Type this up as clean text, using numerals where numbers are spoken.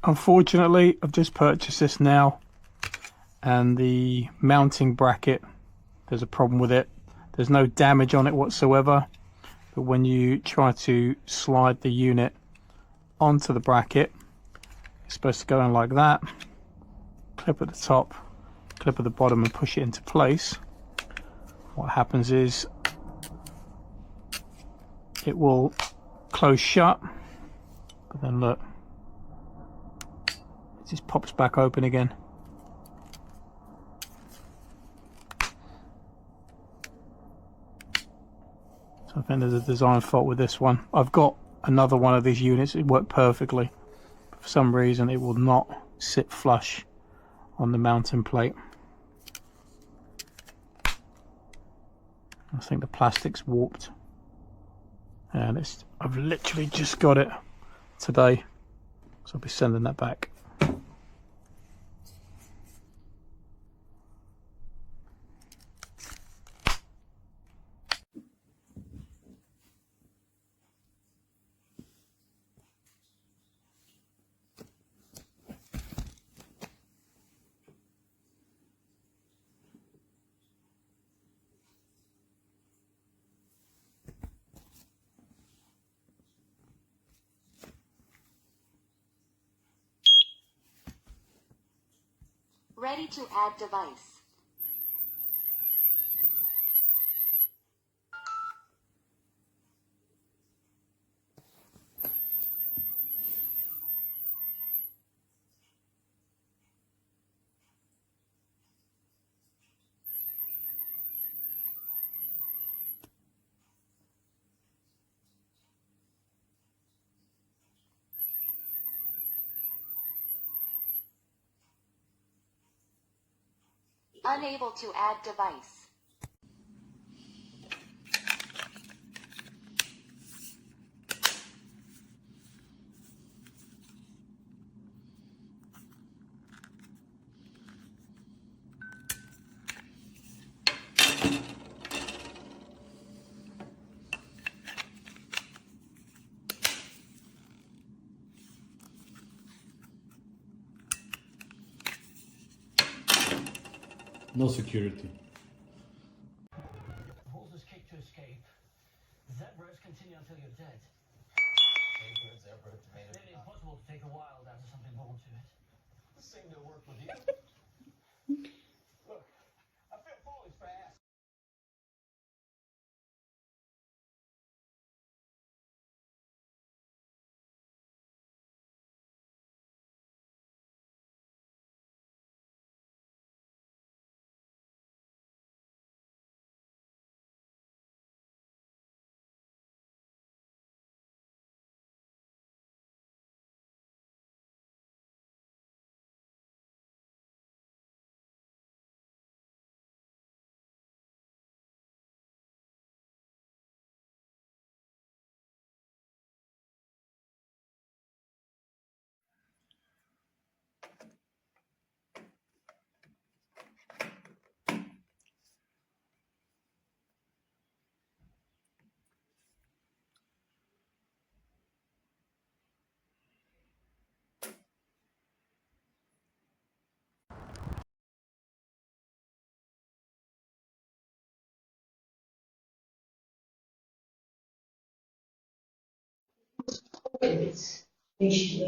Unfortunately, I've just purchased this now, and the mounting bracket, there's a problem with it. There's no damage on it whatsoever, but when you try to slide the unit onto the bracket, it's supposed to go in like that, clip at the top, clip at the bottom, and push it into place. What happens is it will close shut, but then look, it just pops back open again. So I think there's a design fault with this one. I've got another one of these units, it worked perfectly, but for some reason it will not sit flush on the mounting plate. I think the plastic's warped, and I've literally just got it today, so I'll be sending that back. Ready to add device. Unable to add device. No security. Horses kick to escape. Zebras continue until you're dead. Zebra, tomato. Nearly impossible to take a wild out of something born to it. Seem to work with you. Look, I feel foolish for asking. It's fish,